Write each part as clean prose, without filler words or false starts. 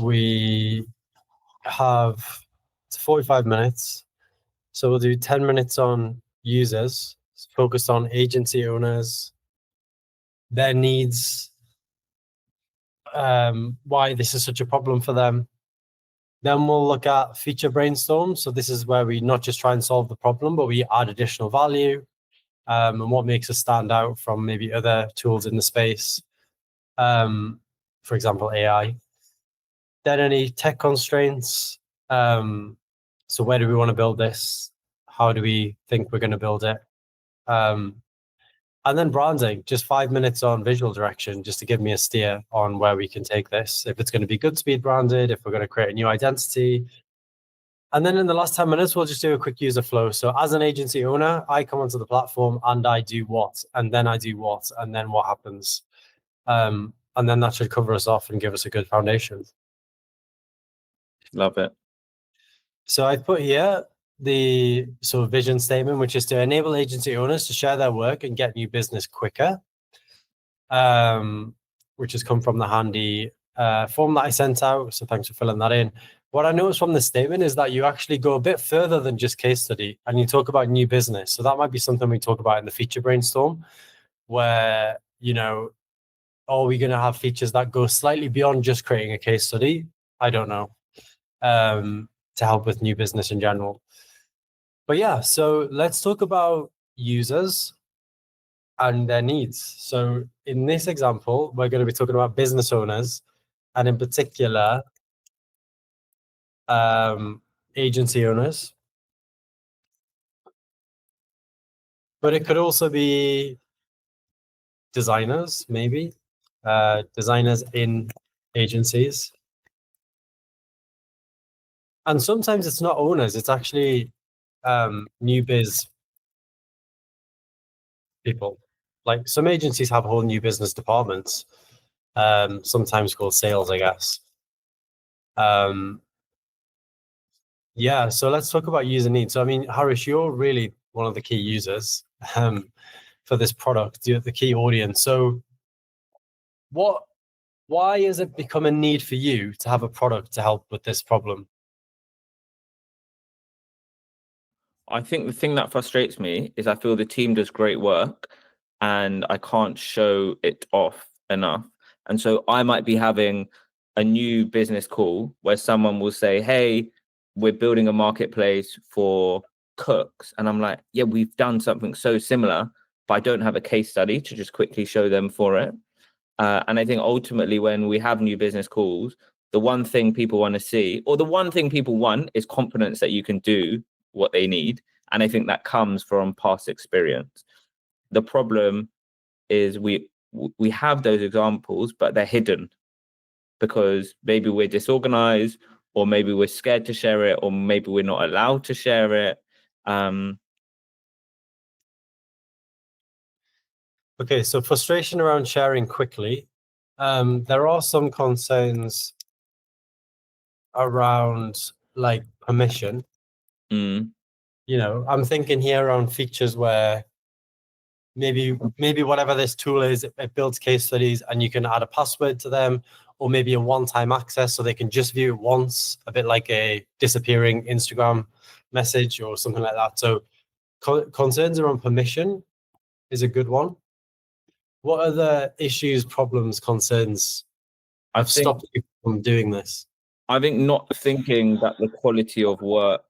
we have 45 minutes. So we'll do 10 minutes on users, focused on agency owners, their needs, why this is such a problem for them. Then we'll look at feature brainstorm. So this is where we not just try and solve the problem, but we add additional value, and what makes us stand out from maybe other tools in the space. For example, AI. Then any tech constraints. So where do we want to build this? How do we think we're going to build it? And then branding, just 5 minutes on visual direction, just to give me a steer on where we can take this. If it's going to be Goodspeed branded, if we're going to create a new identity. And then in the last 10 minutes, we'll just do a quick user flow. So as an agency owner, I come onto the platform and I do what, and then I do what, and then what happens. And then that should cover us off and give us a good foundation. Love it. So I put here the sort of vision statement, which is to enable agency owners to share their work and get new business quicker, which has come from the handy form that I sent out. So thanks for filling that in. What I noticed from the statement is that you actually go a bit further than just case study and you talk about new business. So that might be something we talk about in the feature brainstorm, where, are we going to have features that go slightly beyond just creating a case study? I don't know, to help with new business in general. But yeah, so let's talk about users and their needs. So in this example, we're going to be talking about business owners, and in particular, agency owners. But it could also be designers, maybe, designers in agencies. And sometimes it's not owners, it's actually new biz people. Like some agencies have whole new business departments, sometimes called sales, I guess. Yeah, so let's talk about user needs. So I mean, Harish, you're really one of the key users for this product. You're the key audience. So why has it become a need for you to have a product to help with this problem? I think the thing that frustrates me is I feel the team does great work and I can't show it off enough. And so I might be having a new business call where someone will say, hey, we're building a marketplace for cooks. And I'm like, yeah, we've done something so similar, but I don't have a case study to just quickly show them for it. And I think ultimately when we have new business calls, the one thing people want to see, or the one thing people want, is confidence that you can do what they need. And I think that comes from past experience. The problem is we have those examples, but they're hidden because maybe we're disorganized, or maybe we're scared to share it, or maybe we're not allowed to share it. Okay, so frustration around sharing quickly. There are some concerns around like permission. I'm thinking here around features where maybe whatever this tool is, it builds case studies and you can add a password to them, or maybe a one-time access so they can just view it once, a bit like a disappearing Instagram message or something like that. So concerns around permission is a good one. What other issues, problems, concerns have stopped you from doing this? I think not thinking that the quality of work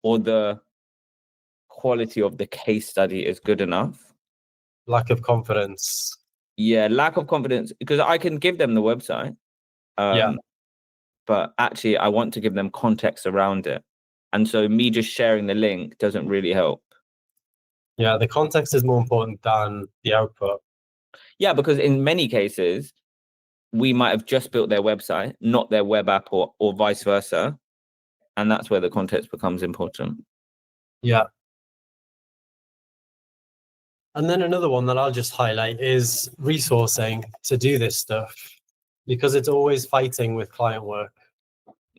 or the quality of the case study is good enough. Lack of confidence. Yeah, lack of confidence, because I can give them the website. But actually I want to give them context around it. And so me just sharing the link doesn't really help. Yeah, the context is more important than the output. Yeah, because in many cases, we might have just built their website, not their web app, or vice versa. And that's where the context becomes important. Yeah. And then another one that I'll just highlight is resourcing to do this stuff, because it's always fighting with client work.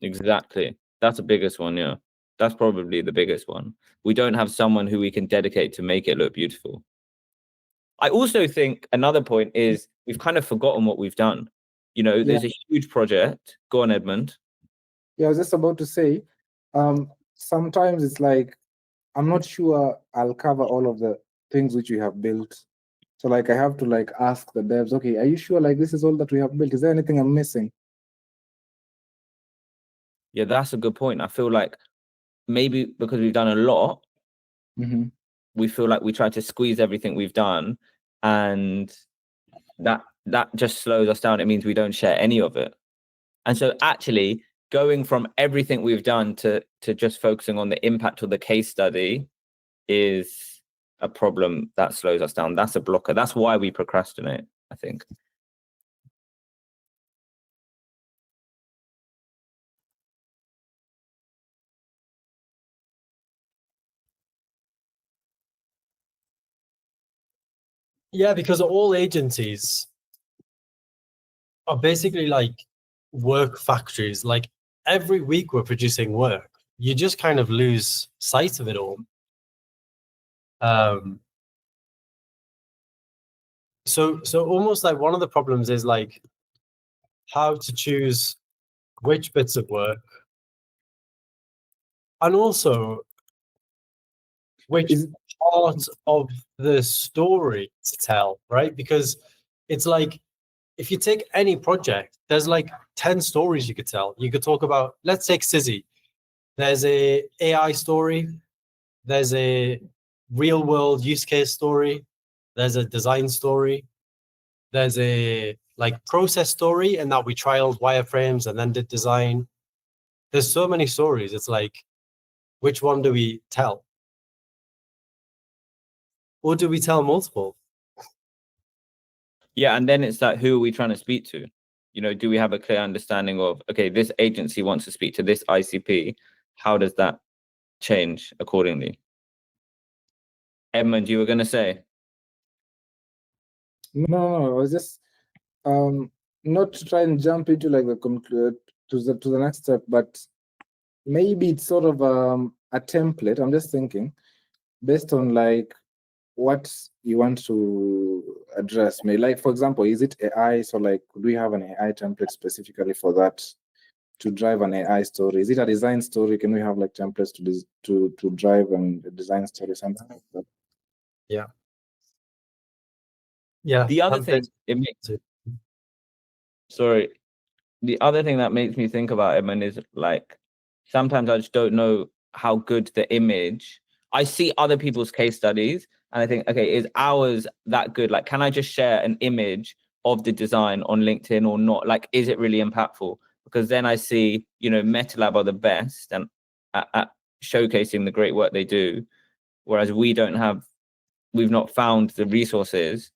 Exactly. That's the biggest one, yeah. That's probably the biggest one. We don't have someone who we can dedicate to make it look beautiful. I also think another point is we've kind of forgotten what we've done. You know, there's a huge project. Go on, Edmund. Yeah, I was just about to say, sometimes it's like, I'm not sure I'll cover all of the things which we have built. So like I have to like ask the devs, okay, are you sure like this is all that we have built? Is there anything I'm missing? Yeah, that's a good point. I feel like maybe because we've done a lot, we feel like we try to squeeze everything we've done, and that just slows us down. It means we don't share any of it. And so actually going from everything we've done to just focusing on the impact of the case study is a problem that slows us down. That's a blocker. That's why we procrastinate, I think. Yeah, because all agencies are basically like work factories. Like every week we're producing work. You just kind of lose sight of it all. So almost like one of the problems is like how to choose which bits of work, and also which part of the story to tell, right? Because it's like if you take any project, there's like 10 stories you could tell. You could talk about, let's take Sizzy. There's a AI story, there's a real world use case story, there's a design story, there's a like process story, and that we trialed wireframes and then did design. There's so many stories. It's like, which one do we tell? Or do we tell multiple? Yeah, and then it's like, who are we trying to speak to? You know, do we have a clear understanding of, okay, this agency wants to speak to this ICP. How does that change accordingly? Edmund, you were going to say? No, I was just not to try and jump into like the to the next step, but maybe it's sort of a template. I'm just thinking based on like what you want to address. Maybe like, for example, is it AI? So like, could we have an AI template specifically for that to drive an AI story? Is it a design story? Can we have like templates to drive and design story, something like that? Yeah. Yeah. The other thing it makes the other thing that makes me think about Edmund is like sometimes I just don't know how good the image. I see other people's case studies and I think, okay, is ours that good? Like, can I just share an image of the design on LinkedIn or not? Like, is it really impactful? Because then I see, you know, MetaLab are the best and at showcasing the great work they do, whereas we've not found the resources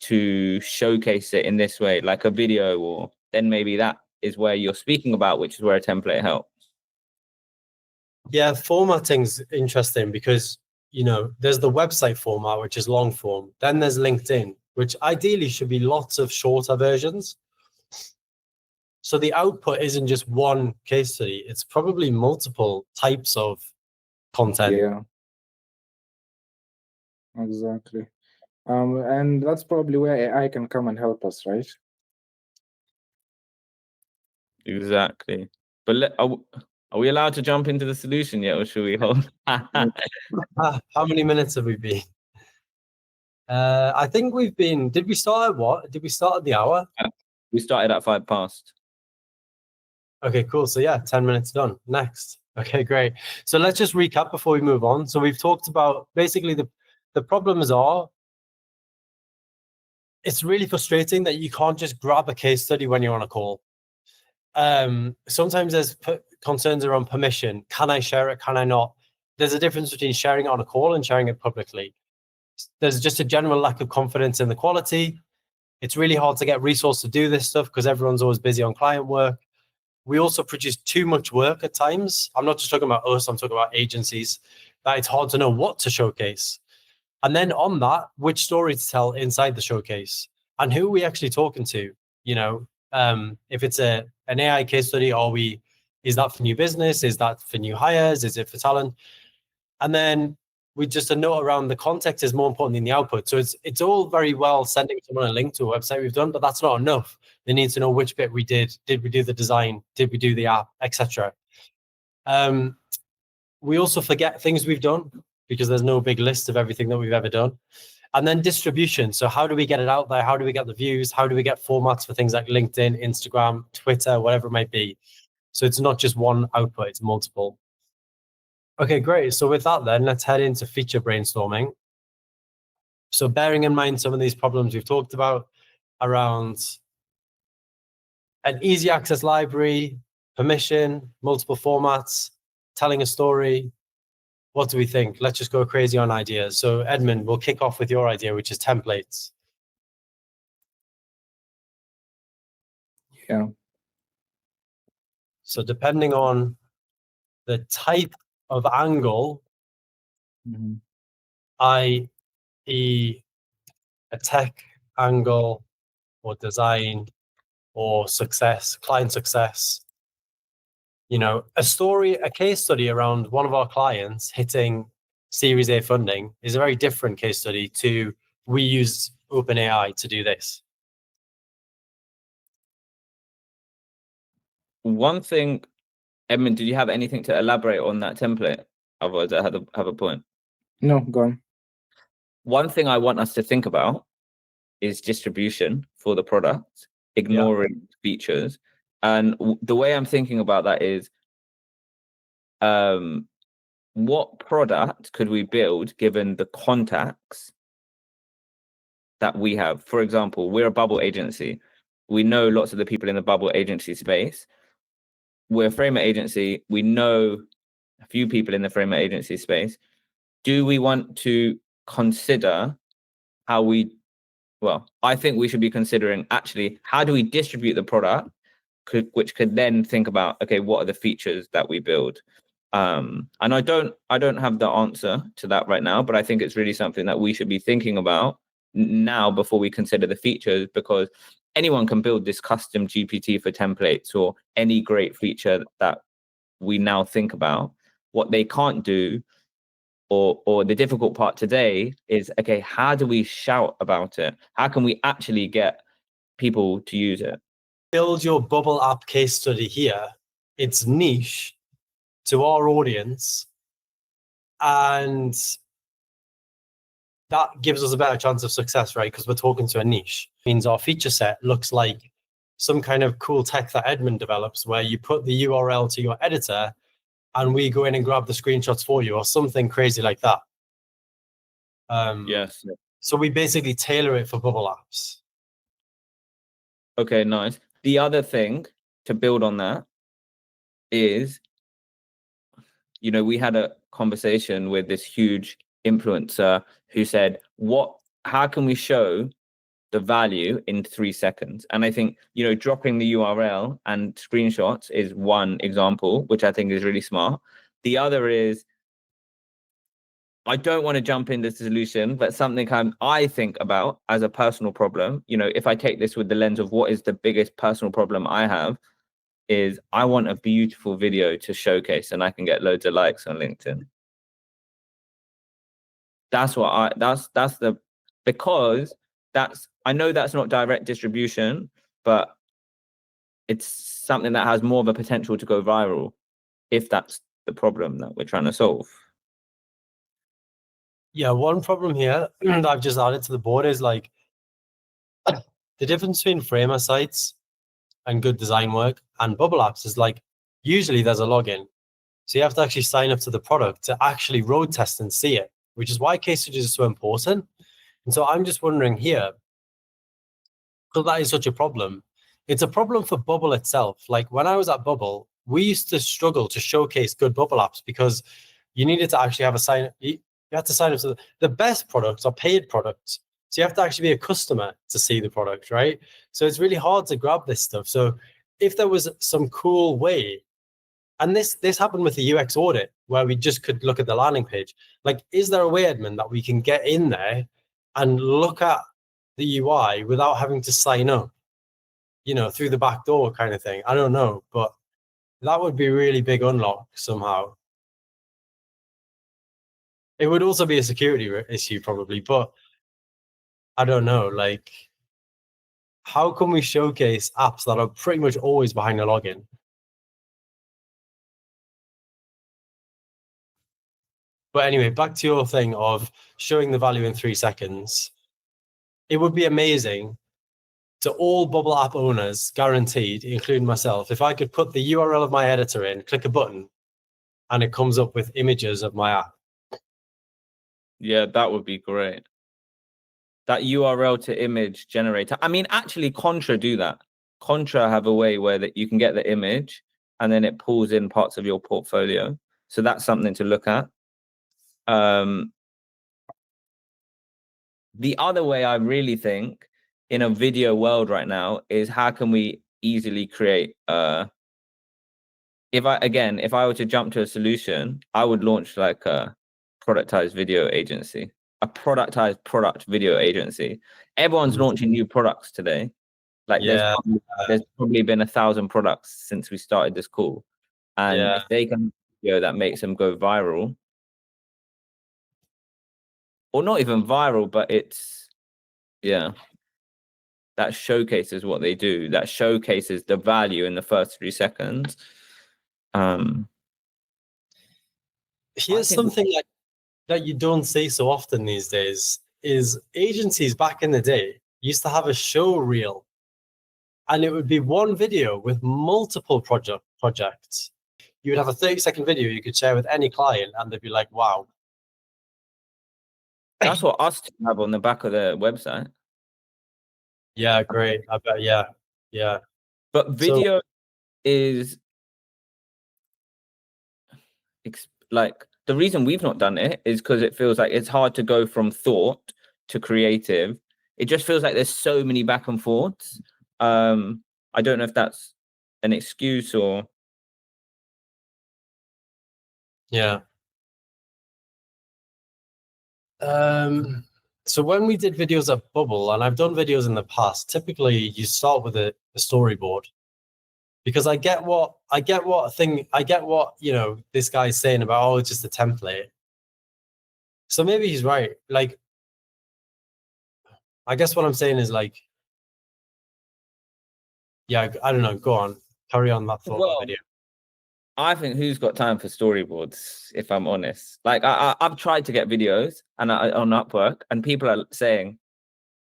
to showcase it in this way, like a video, or then maybe that is where you're speaking about, which is where a template helps. Yeah, formatting's interesting because, you know, there's the website format, which is long form. Then there's LinkedIn, which ideally should be lots of shorter versions. So the output isn't just one case study. It's probably multiple types of content. Yeah, exactly. And that's probably where AI can come and help us, right? Exactly. But are we allowed to jump into the solution yet, or should we hold? How many minutes have we been? I think we've been. Did we start at what? Did we start at the hour? We started at 5 past. Okay, cool. So yeah, 10 minutes done. Next. Okay, great. So let's just recap before we move on. So we've talked about basically the problems are, it's really frustrating that you can't just grab a case study when you're on a call. Sometimes there's concerns around permission. Can I share it? Can I not? There's a difference between sharing it on a call and sharing it publicly. There's just a general lack of confidence in the quality. It's really hard to get resources to do this stuff because everyone's always busy on client work. We also produce too much work at times. I'm not just talking about us, I'm talking about agencies, that it's hard to know what to showcase. And then on that, which story to tell inside the showcase and who are we actually talking to? You know, if it's an AI case study, is that for new business? Is that for new hires? Is it for talent? And then with just a note around the context is more important than the output. So it's all very well sending someone a link to a website we've done, but that's not enough. They need to know which bit we did. Did we do the design? Did we do the app, etc. We also forget things we've done because there's no big list of everything that we've ever done. And then distribution. So how do we get it out there? How do we get the views? How do we get formats for things like LinkedIn, Instagram, Twitter, whatever it might be? So it's not just one output, it's multiple. Okay, great. So with that then, let's head into feature brainstorming. So bearing in mind some of these problems we've talked about around an easy access library, permission, multiple formats, telling a story, what do we think? Let's just go crazy on ideas. So Edmund, we'll kick off with your idea, which is templates. Yeah. So depending on the type of angle, i.e. a tech angle or design or success, client success, you know, a story, a case study around one of our clients hitting Series A funding is a very different case study to we use OpenAI to do this. One thing, Edmund, did you have anything to elaborate on that template? Otherwise, I have a point. No, go on. One thing I want us to think about is distribution for the product, ignoring features. And the way I'm thinking about that is, what product could we build given the contacts that we have? For example, we're a bubble agency. We know lots of the people in the bubble agency space. We're a framer agency. We know a few people in the framer agency space. Do we want to consider how I think we should be considering actually how do we distribute the product, which could then think about, okay, what are the features that we build? And I don't have the answer to that right now, but I think it's really something that we should be thinking about now before we consider the features, because anyone can build this custom GPT for templates or any great feature that we now think about. What they can't do, or the difficult part today is, okay, how do we shout about it? How can we actually get people to use it? Build your bubble app case study here. It's niche to our audience, and that gives us a better chance of success, right? Because we're talking to a niche. It means our feature set looks like some kind of cool tech that Edmund develops, where you put the URL to your editor and we go in and grab the screenshots for you, or something crazy like that. Yes. So we basically tailor it for bubble apps. Okay, nice. The other thing to build on that is, you know, we had a conversation with this huge influencer who said, how can we show the value in 3 seconds? And I think, you know, dropping the URL and screenshots is one example, which I think is really smart. The other is, I don't want to jump into the solution, but something I think about as a personal problem, you know, if I take this with the lens of what is the biggest personal problem I have, is I want a beautiful video to showcase and I can get loads of likes on LinkedIn. I know that's not direct distribution, but it's something that has more of a potential to go viral if that's the problem that we're trying to solve. Yeah, one problem here that I've just added to the board is like the difference between framer sites and good design work and bubble apps is like usually there's a login. So you have to actually sign up to the product to actually road test and see it, which is why case studies are so important. And so I'm just wondering here, because that is such a problem. It's a problem for Bubble itself. Like when I was at Bubble, we used to struggle to showcase good Bubble apps because you needed to actually have a sign. You have to sign up to the best products are paid products. So you have to actually be a customer to see the product, right? So it's really hard to grab this stuff. So if there was some cool way, and this happened with the UX audit where we just could look at the landing page. Like, is there a way, Edmund, that we can get in there and look at the UI without having to sign up, you know, through the back door kind of thing? I don't know, but that would be a really big unlock somehow. It would also be a security issue probably, but I don't know. Like, how can we showcase apps that are pretty much always behind a login? But anyway, back to your thing of showing the value in 3 seconds. It would be amazing to all Bubble app owners, guaranteed, including myself, if I could put the URL of my editor in, click a button, and it comes up with images of my app. Yeah, that would be great. That URL to image generator. I mean, actually, Contra do that. Contra have a way where that you can get the image and then it pulls in parts of your portfolio. So that's something to look at. The other way I really think in a video world right now is how can we easily create if I were to jump to a solution, I would launch like a productized video agency, a productized product video agency. Everyone's launching new products today. Like there's probably been 1,000 products since we started this call. And if they can that makes them go viral, or not even viral, but it's that showcases what they do, that showcases the value in the first 3 seconds. Here's something that you don't see so often these days is agencies back in the day used to have a show reel, and it would be one video with multiple projects. You would have a 30-second video you could share with any client, and they'd be like, wow. That's what us have on the back of the website. Yeah, great. I bet. Yeah. But video is like the reason we've not done it is because it feels like it's hard to go from thought to creative. It just feels like there's so many back and forths. I don't know if that's an excuse or. Yeah. So when we did videos at Bubble, and I've done videos in the past, typically you start with a storyboard, because I get what this guy's saying about, oh, it's just a template. So maybe he's right. Like, I guess what I'm saying is like, yeah, I don't know. Go on, carry on that thought. Well, video. I think who's got time for storyboards, if I'm honest. Like I've tried to get videos and on Upwork, and people are saying,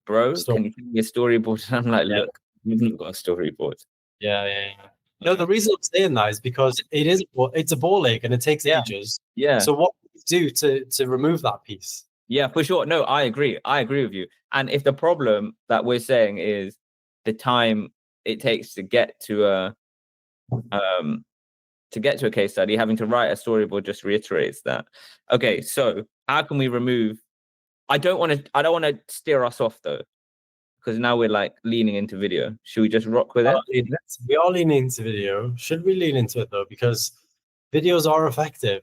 bro, can you give me a storyboard? And I'm like, look, you've not got a storyboard. Yeah. No, the reason I'm saying that is because it's a ball ache and it takes ages. Yeah. So what do you do to remove that piece? Yeah, for sure. No, I agree with you. And if the problem that we're saying is the time it takes to get to a case study, having to write a storyboard just reiterates that. Okay, so how can we remove? I don't want to steer us off though, because now we're like leaning into video. Should we just rock with it? We are leaning into video. Should we lean into it though? Because videos are effective.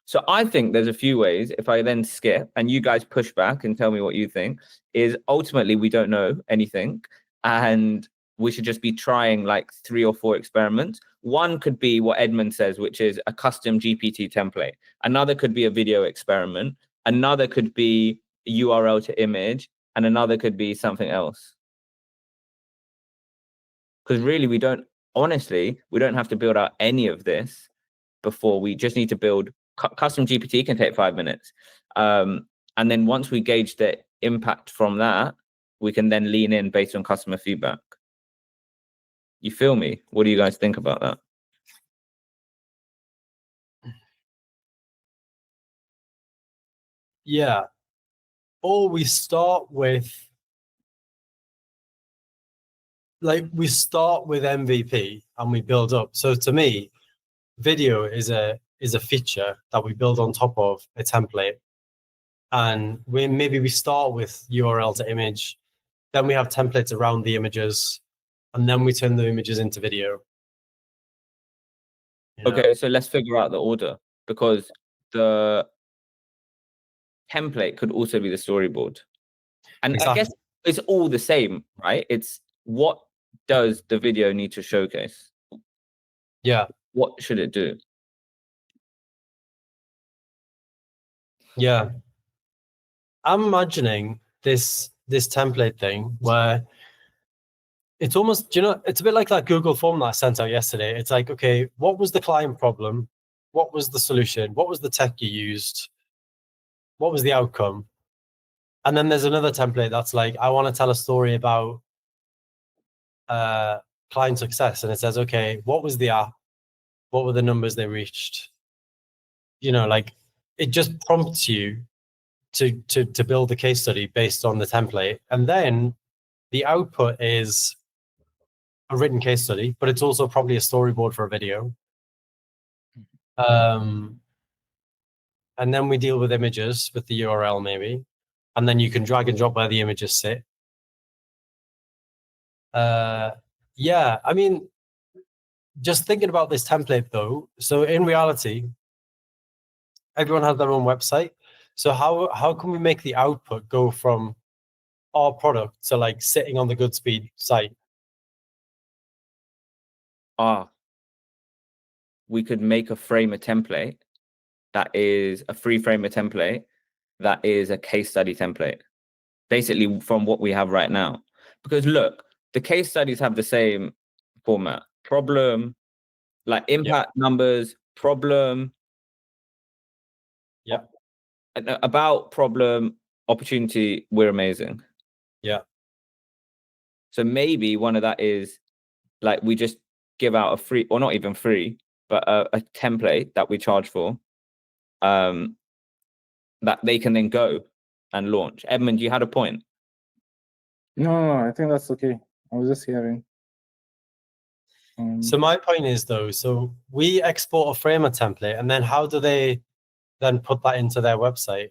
So I think there's a few ways. If I then skip and you guys push back and tell me what you think, is ultimately we don't know anything, and we should just be trying like 3 or 4 experiments. One could be what Edmund says, which is a custom GPT template. Another could be a video experiment. Another could be URL to image, and another could be something else. Because really, we don't have to build out any of this before. We just need to build custom GPT. Can take 5 minutes. And then once we gauge the impact from that, we can then lean in based on customer feedback. You feel me? What do you guys think about that? Yeah. Or we start with MVP and we build up. So to me, video is a feature that we build on top of a template. And we start with URL to image, then we have templates around the images, and then we turn the images into video. Okay, so let's figure out the order, because the template could also be the storyboard. And exactly. I guess it's all the same, right? It's what does the video need to showcase? Yeah. What should it do? Yeah. I'm imagining this template thing where it's almost, it's a bit like that Google form that I sent out yesterday. It's like, okay, what was the client problem? What was the solution? What was the tech you used? What was the outcome? And then there's another template that's like, I want to tell a story about client success. And it says, okay, what was the app? What were the numbers they reached? Like it just prompts you to build a case study based on the template. And then the output is a written case study, but it's also probably a storyboard for a video. And then we deal with images with the URL maybe, and then you can drag and drop where the images sit. Yeah, I mean, just thinking about this template though. So in reality, everyone has their own website. So how can we make the output go from our product to like sitting on the Goodspeed site? We could make a Framer template that is a free Framer template that is a case study template, basically from what we have right now. Because look, the case studies have the same format: problem, like impact numbers, problem, Yeah. About, problem, opportunity, we're amazing. Yeah. So maybe one of that is like we just give out a free, or not even free, but a template that we charge for, that they can then go and launch. Edmund, you had a point. No, I think that's okay. I was just hearing. So my point is though, so we export a Framer template, and then how do they then put that into their website?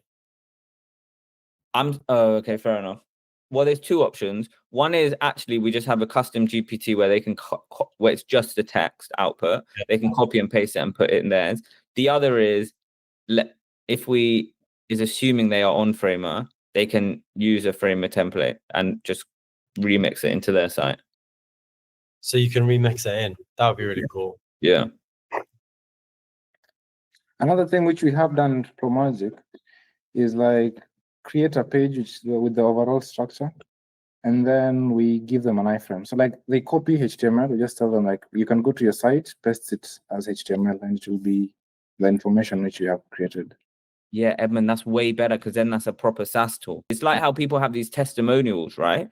Okay, fair enough. Well, there's two options. One is actually we just have a custom GPT where they can where it's just the text output. Yeah. They can copy and paste it and put it in theirs. The other is if we is assuming they are on Framer, they can use a Framer template and just remix it into their site. So you can remix it in. That would be really cool. Yeah. Another thing which we have done in ProMagic is like create a page with the overall structure, and then we give them an iframe. So like they copy HTML, we just tell them like you can go to your site, paste it as HTML, and it will be the information which you have created. Yeah, Edmund, that's way better because then that's a proper SaaS tool. It's like how people have these testimonials, right?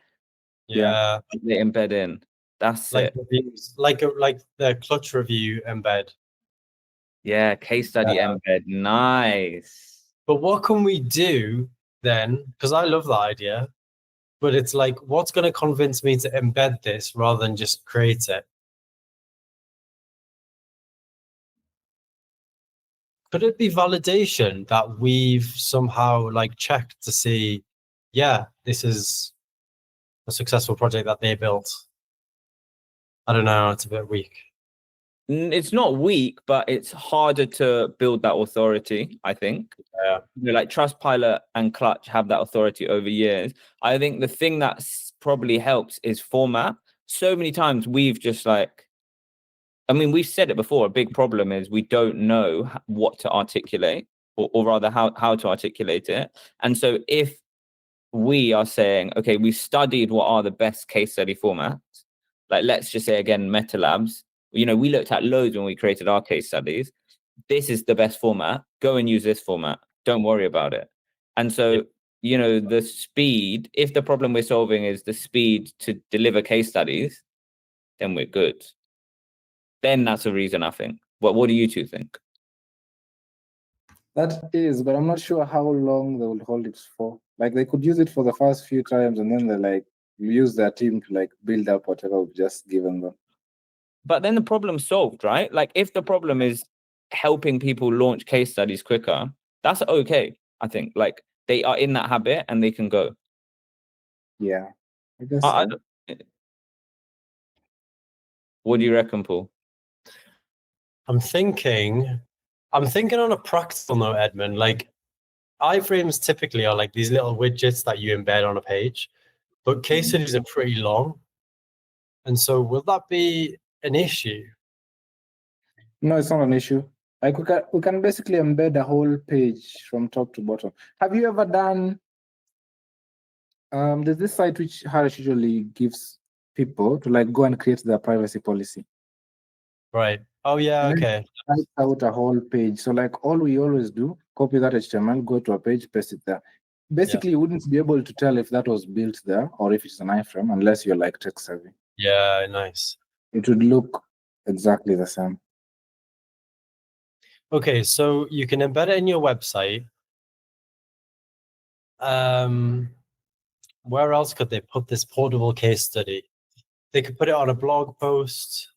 Yeah. They embed in. That's like it. reviews, like the clutch review embed. Yeah, case study embed. Nice. But what can we do then? Because I love that idea, but it's like, what's going to convince me to embed this rather than just create it? Could it be validation that we've somehow like checked to see, yeah, this is a successful project that they built? I don't know. It's a bit weak. It's not weak, but it's harder to build that authority, I think. Yeah. Like Trustpilot and Clutch have that authority over years. I think the thing that probably helps is format. So many times we've just we've said it before, a big problem is we don't know what to articulate, or rather how to articulate it. And so if we are saying, okay, we've studied what are the best case study formats, like let's just say again, MetaLabs, we looked at loads when we created our case studies. This is the best format. Go and use this format. Don't worry about it. And so, the speed, if the problem we're solving is the speed to deliver case studies, then we're good. Then that's a reason, I think. What do you two think? That is, but I'm not sure how long they will hold it for. Like they could use it for the first few times, and then they use their team to build up whatever we've just given them. But then the problem's solved, right? Like if the problem is helping people launch case studies quicker, that's okay. I think like they are in that habit and they can go. Yeah, I guess so. What do you reckon, Paul? I'm thinking on a practical note, Edmund, like iframes typically are like these little widgets that you embed on a page, but case studies are pretty long. And so will that be an issue? No, it's not an issue. Like we can basically embed a whole page from top to bottom. Have you ever done? There's this site which Harish usually gives people to like go and create their privacy policy. Right. Oh yeah. And then Okay. write out a whole page. So like all we always do, copy that HTML, go to a page, paste it there. Basically, you wouldn't be able to tell if that was built there or if it's an iframe unless you're like tech savvy. Yeah. Nice. It would look exactly the same. Okay, so you can embed it in your website. Where else could they put this portable case study? They could put it on a blog post.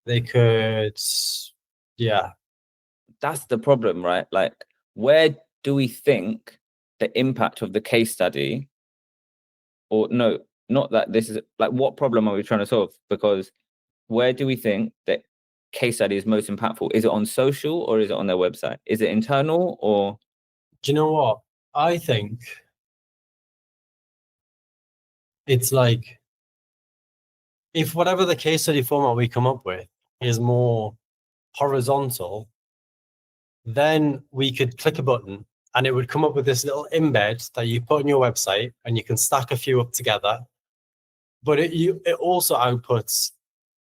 They could, yeah. That's the problem, right? Like, where do we think the impact of the case study, or no, not that this is like, what problem are we trying to solve? Because where do we think that case study is most impactful? Is it on social or is it on their website? Is it internal or? Do you know what? I think it's like, if whatever the case study format we come up with is more horizontal, then we could click a button and it would come up with this little embed that you put on your website, and you can stack a few up together. But it also outputs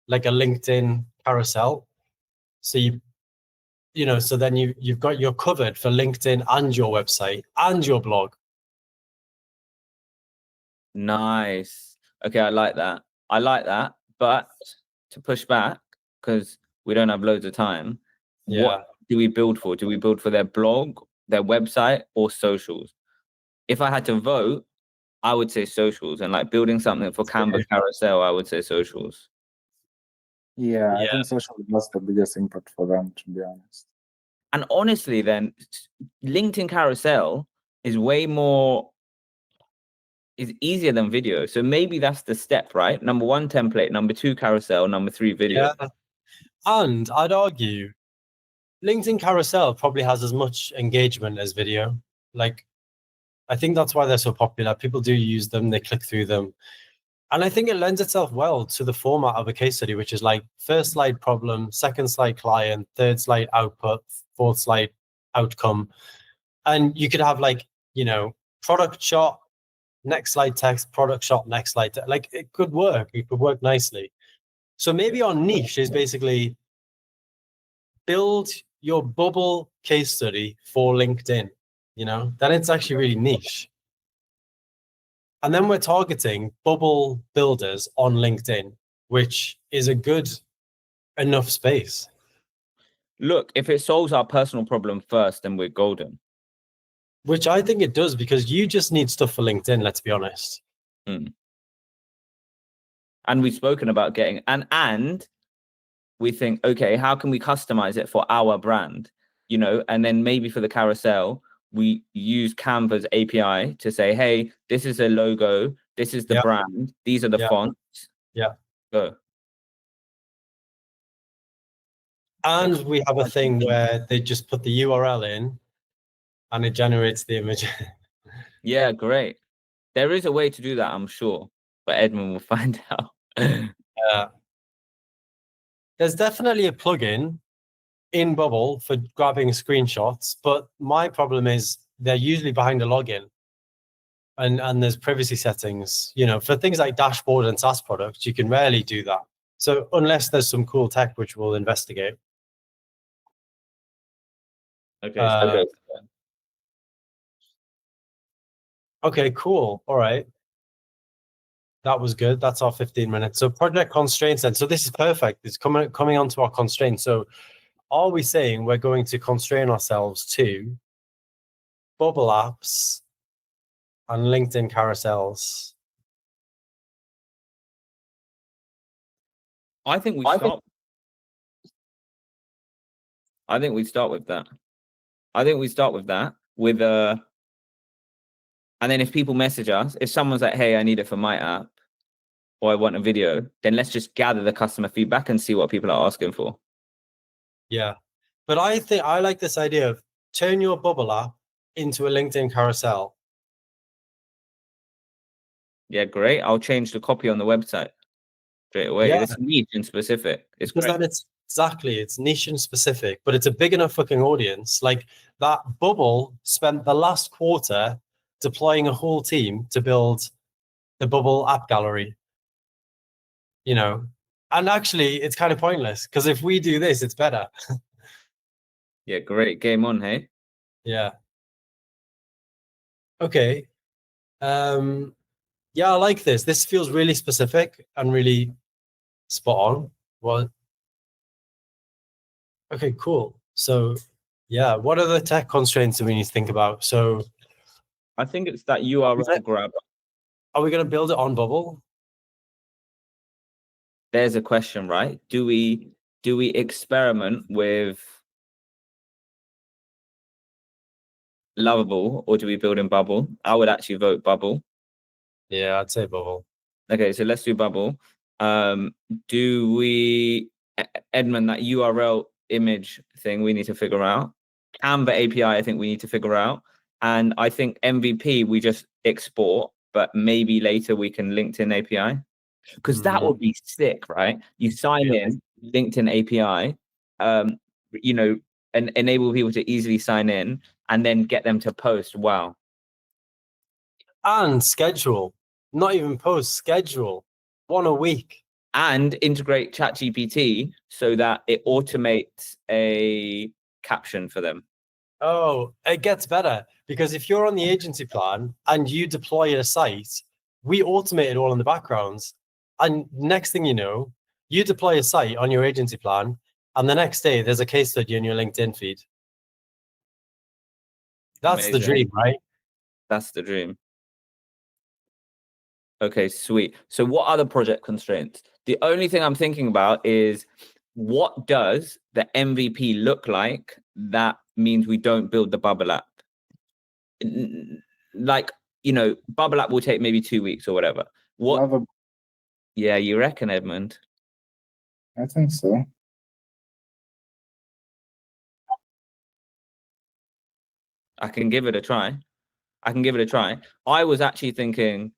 like a LinkedIn carousel. So so then you're covered for LinkedIn and your website and your blog. Nice. Okay, I like that. But to push back, because we don't have loads of time, what do we build for? Do we build for their blog, their website, or socials? If I had to vote, I would say socials. And like building something for Canva Carousel, I would say socials. Yeah, I think social was the biggest impact for them, to be honest. And honestly, then LinkedIn Carousel is is easier than video. So maybe that's the step, right? Number 1, template. Number 2, carousel. Number 3, video. Yeah. And I'd argue LinkedIn Carousel probably has as much engagement as video. Like, I think that's why they're so popular. People do use them, they click through them. And I think it lends itself well to the format of a case study, which is like first slide problem, second slide client, third slide output, fourth slide outcome. And you could have like, product shot, next slide text, product shot, next slide. Like it could work. It could work nicely. So maybe our niche is basically build your bubble case study for LinkedIn, then it's actually really niche. And then we're targeting bubble builders on LinkedIn, which is a good enough space. Look, if it solves our personal problem first, then we're golden. Which I think it does, because you just need stuff for LinkedIn, let's be honest. And we've spoken about getting, and we think, okay, how can we customize it for our brand? And then maybe for the carousel, we use Canva's API to say, hey, this is a logo, this is the brand, these are the fonts. Yeah. Go. And we have a thing where they just put the URL in and it generates the image. Yeah, great. There is a way to do that, I'm sure, but Edmund will find out. There's definitely a plugin in Bubble for grabbing screenshots, but my problem is they're usually behind a login. And there's privacy settings, for things like dashboard and SaaS products, you can rarely do that. So unless there's some cool tech, which we'll investigate. Okay. Okay, cool. All right. That was good. That's our 15 minutes. So project constraints then. So this is perfect. It's coming onto our constraints. So are we saying we're going to constrain ourselves to bubble apps and LinkedIn carousels? I think we start with that. I think we start with that and then if people message us, if someone's like, hey, I need it for my app, or I want a video, then let's just gather the customer feedback and see what people are asking for. Yeah. But I think I like this idea of turn your bubble app into a LinkedIn carousel. Yeah, great. I'll change the copy on the website straight away. Yeah. It's niche and specific. It's because great. then it's Exactly. It's niche and specific, but it's a big enough fucking audience. Like that Bubble spent the last quarter deploying a whole team to build the Bubble app gallery. You know, and actually it's kind of pointless because if we do this, it's better. Yeah, great. Game on, hey? Yeah. Okay. Yeah, I like this. This feels really specific and really spot on. Well, okay, cool. So, yeah, what are the tech constraints that we need to think about? So, I think it's that URL grab. are we going to build it on Bubble? There's a question, right? Do we experiment with Lovable or do we build in Bubble? I would actually vote Bubble. Yeah, I'd say Bubble. Okay, so let's do Bubble. Do we, Edmund, that URL image thing we need to figure out. Canva API, I think we need to figure out. And I think MVP, we just export, but maybe later we can LinkedIn API. Because that would be sick, right? You sign in LinkedIn API, you know, and enable people to easily sign in and then get them to post. Wow. And schedule, not even post, schedule one a week. And integrate ChatGPT so that it automates a caption for them. Oh, it gets better because if you're on the agency plan and you deploy a site, we automate it all in the backgrounds. And next thing you know, you deploy a site on your agency plan, and the next day there's a case study in your LinkedIn feed. That's the dream, right? That's the dream. Okay, sweet. So what are the project constraints? The only thing I'm thinking about is what does the MVP look like that means we don't build the Bubble app? Like, you know, Bubble app will take maybe 2 weeks or whatever. What? Yeah, you reckon, Edmund? I think so. I can give it a try. I was actually thinking,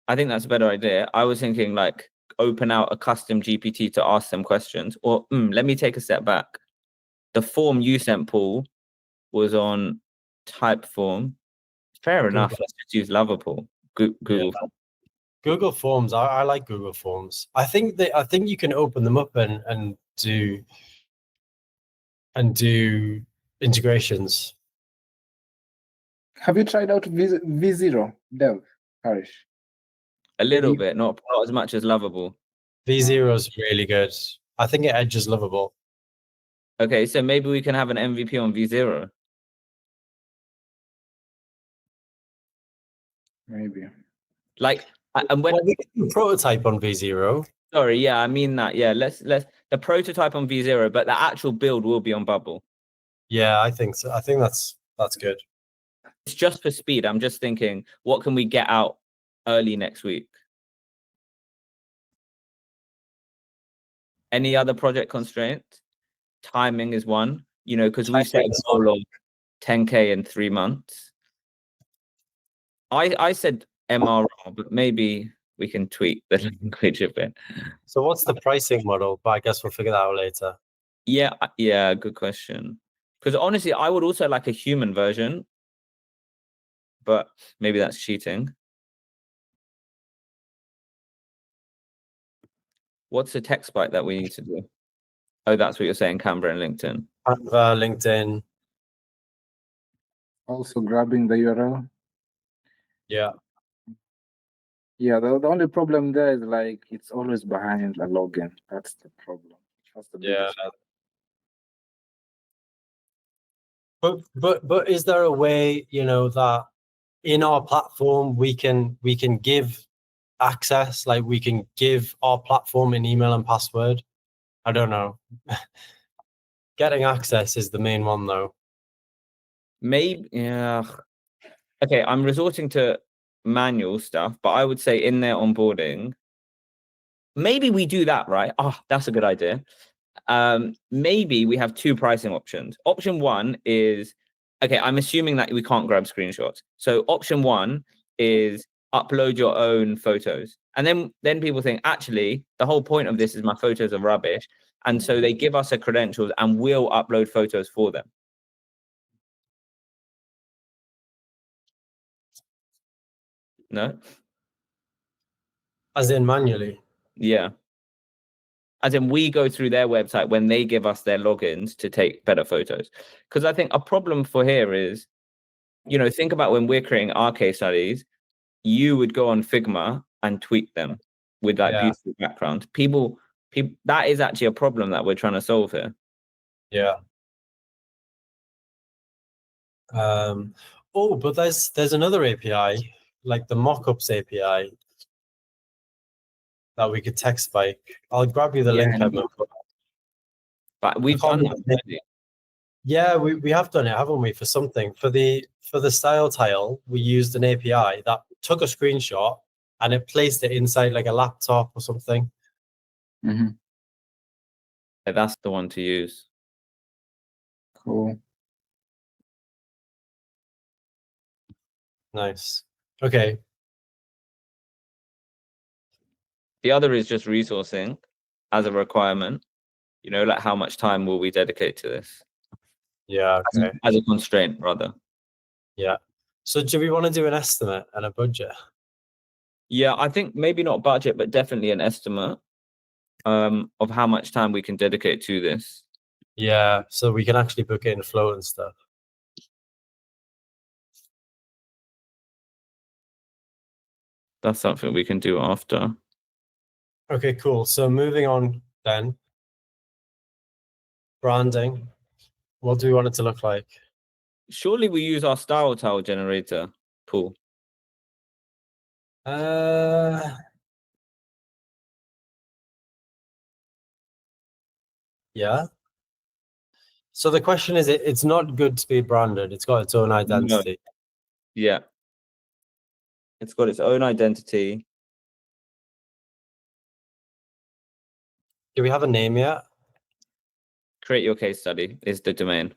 I think that's a better idea. I was thinking like open out a custom GPT to ask them questions. Or let me take a step back. The form you sent, Paul, was on Typeform. Fair enough. Let's just use Lovable. Google. Yeah. Google Forms. I like Google Forms. I think you can open them up and do integrations. Have you tried out V0 Dev, Harish? A little bit, not as much as Lovable. V0 is really good. I think it edges Lovable. Okay, so maybe we can have an MVP on V0. Maybe. Like, and when we can prototype on V0. Sorry, yeah, I mean that. Yeah, let's the prototype on V0, but the actual build will be on Bubble. Yeah, I think so. I think that's good. It's just for speed. I'm just thinking, what can we get out early next week? Any other project constraints? Timing is one, you know, because we set a goal of 10K in 3 months. I said MRR, but maybe we can tweak the language a bit. So what's the pricing model? But I guess we'll figure that out later. Yeah, good question. Because honestly, I would also like a human version, but maybe that's cheating. What's the tech spike that we need to do? Oh, that's what you're saying, Canva and LinkedIn. Canva, LinkedIn. Also grabbing the URL. Yeah. Yeah, the only problem there is like it's always behind a login. That's the problem. That's the biggest. But is there a way, you know, that in our platform we can give access, like we can give our platform an email and password? I don't know. Getting access is the main one though. Maybe, yeah. Okay, I'm resorting to manual stuff, but I would say in their onboarding, maybe we do that, right? Oh, that's a good idea. Maybe we have 2 pricing options. Option 1 is, okay, I'm assuming that we can't grab screenshots. So option 1 is upload your own photos. And then people think, actually, the whole point of this is my photos are rubbish. And so they give us a credentials and we'll upload photos for them. No? As in manually. Yeah. As in, we go through their website when they give us their logins to take better photos. Because I think a problem for here is, you know, think about when we're creating our case studies, you would go on Figma and tweak them with like beautiful background. People, that is actually a problem that we're trying to solve here. Yeah. Oh, but there's another API, like the mockups API, that we could text spike. I'll grab you the link, Edmund. But we've done that already. Yeah, we have done it, haven't we? For something. For the style tile, we used an API that took a screenshot and it placed it inside like a laptop or something. Mm-hmm. Yeah, that's the one to use. Cool. Nice. Okay. The other is just resourcing as a requirement. You know, like how much time will we dedicate to this? Yeah, okay. As a constraint, rather. Yeah. So do we want to do an estimate and a budget? Yeah, I think maybe not budget, but definitely an estimate of how much time we can dedicate to this. Yeah, so we can actually book it in Flow and stuff. That's something we can do after. Okay, cool. So moving on then. Branding. What do we want it to look like? Surely we use our style tile generator tool. Yeah. So the question is, it's not Goodspeed branded. It's got its own identity. No. Yeah. It's got its own identity. Do we have a name yet? Create your case study is the domain.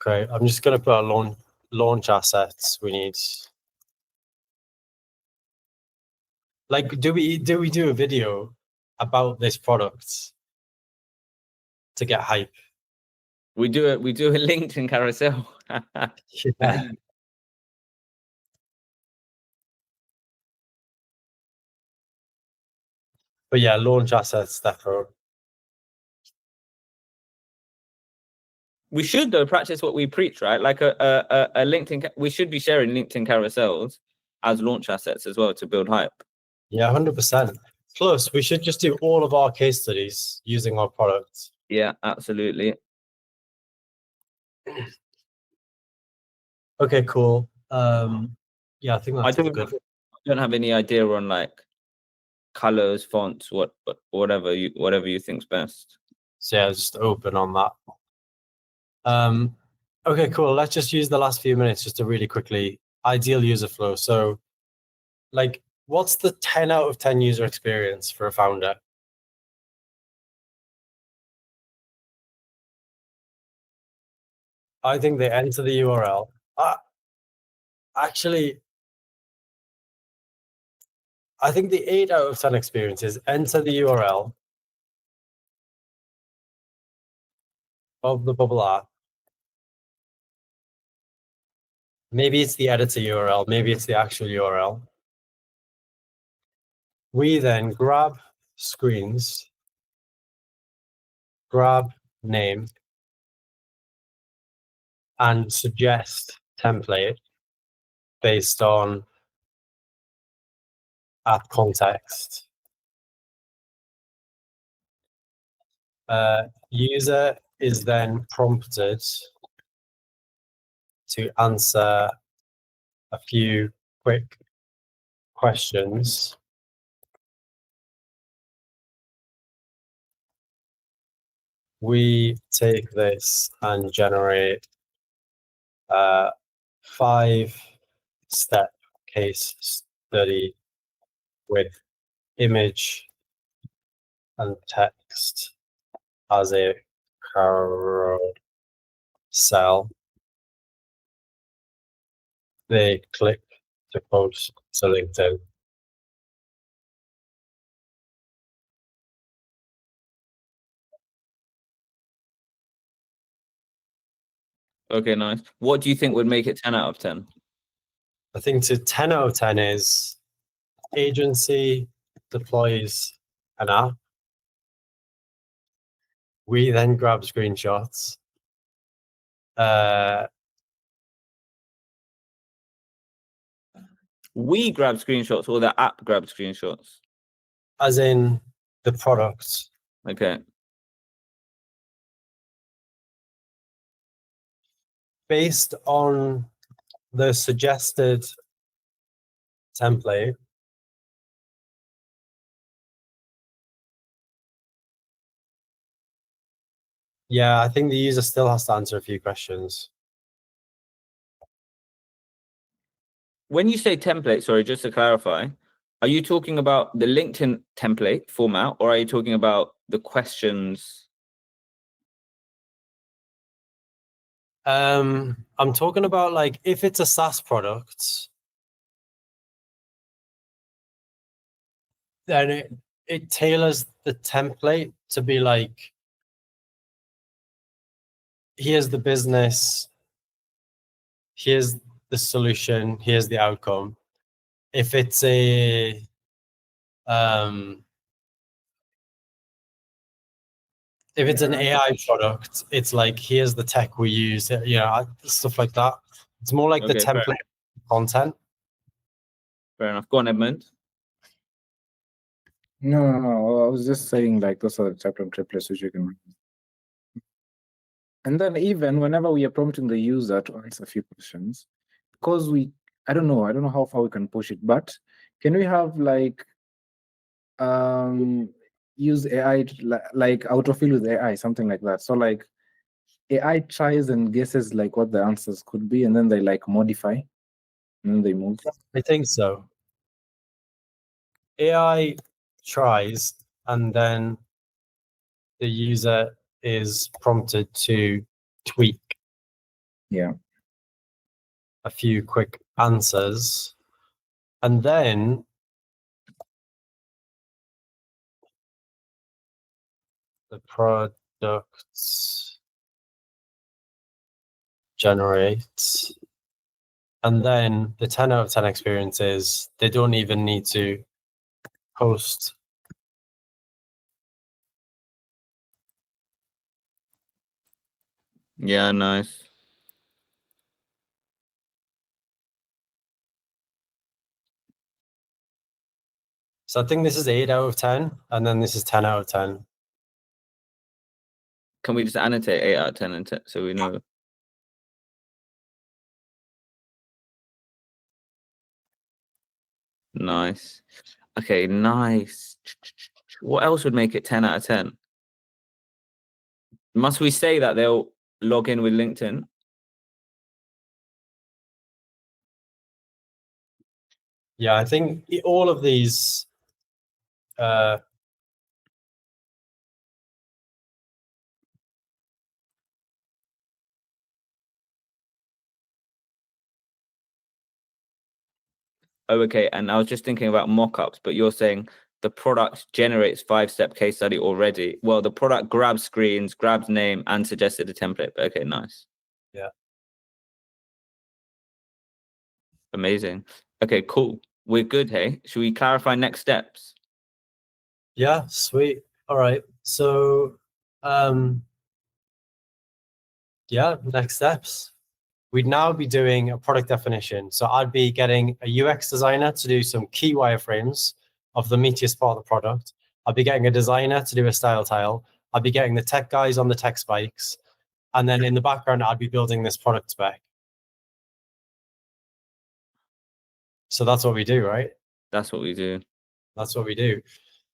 Okay, I'm just gonna put our launch assets. We need, like, do we do a video about this product to get hype? We do a LinkedIn carousel. Yeah. But yeah, launch assets, defo. We should though practice what we preach, right? Like a LinkedIn. We should be sharing LinkedIn carousels as launch assets as well to build hype. Yeah, 100%. Plus, we should just do all of our case studies using our products. Yeah, absolutely. Okay, cool. Yeah, I think that's good. I don't have any idea on like colors, fonts, whatever you think's best. So yeah, just open on that. Okay, cool. Let's just use the last few minutes just to really quickly ideal user flow. So, like, what's the 10 out of 10 user experience for a founder? I think they enter the URL. Actually, I think the 8 out of 10 experience is enter the URL of the bubble art. Maybe it's the editor URL. Maybe it's the actual URL. We then grab screens, grab name, and suggest template based on add context. User is then prompted to answer a few quick questions. We take this and generate a 5-step case study with image and text as a carousel. They click to post to LinkedIn. Okay, nice. What do you think would make it 10 out of 10? I think to 10 out of 10 is agency deploys an app. We then grab screenshots. We grab screenshots or the app grab screenshots? As in the product. Okay. Based on the suggested template, yeah, I think the user still has to answer a few questions. When you say template, sorry, just to clarify, are you talking about the LinkedIn template format or are you talking about the questions? I'm talking about like if it's a SaaS product, then it tailors the template to be like, here's the business, here's the solution, here's the outcome. If it's a if it's an AI product, it's like, here's the tech we use, stuff like that. It's more like the Okay, fair template content. Fair enough. Go on, Edmund. No. I was just saying like those are the type of templates which you can. And then even whenever we are prompting the user to answer a few questions, because I don't know how far we can push it, but can we have like use AI like autofill with AI, something like that? So like AI tries and guesses like what the answers could be, and then they like modify, and then they move. I think so. AI tries, and then the user is prompted to tweak Yeah. a few quick answers, and then the products generates, and then the 10 out of 10 experiences, they don't even need to post. Yeah, nice. So I think this is 8 out of 10, and then this is 10 out of 10. Can we just annotate 8 out of 10 and so we know? Nice. Okay, nice. What else would make it 10 out of 10? Must we say that they'll log in with LinkedIn? Yeah, I think all of these Oh, okay. And I was just thinking about mock-ups, but you're saying the product generates 5-step case study already. Well, the product grabs screens, grabs name, and suggested a template. Okay, nice. Yeah. Amazing. Okay, cool. We're good, hey? Should we clarify next steps? Yeah, sweet. All right. So next steps. We'd now be doing a product definition. So I'd be getting a UX designer to do some key wireframes of the meatiest part of the product. I'd be getting a designer to do a style tile. I'd be getting the tech guys on the tech spikes. And then in the background, I'd be building this product spec. So that's what we do, right? That's what we do. That's what we do.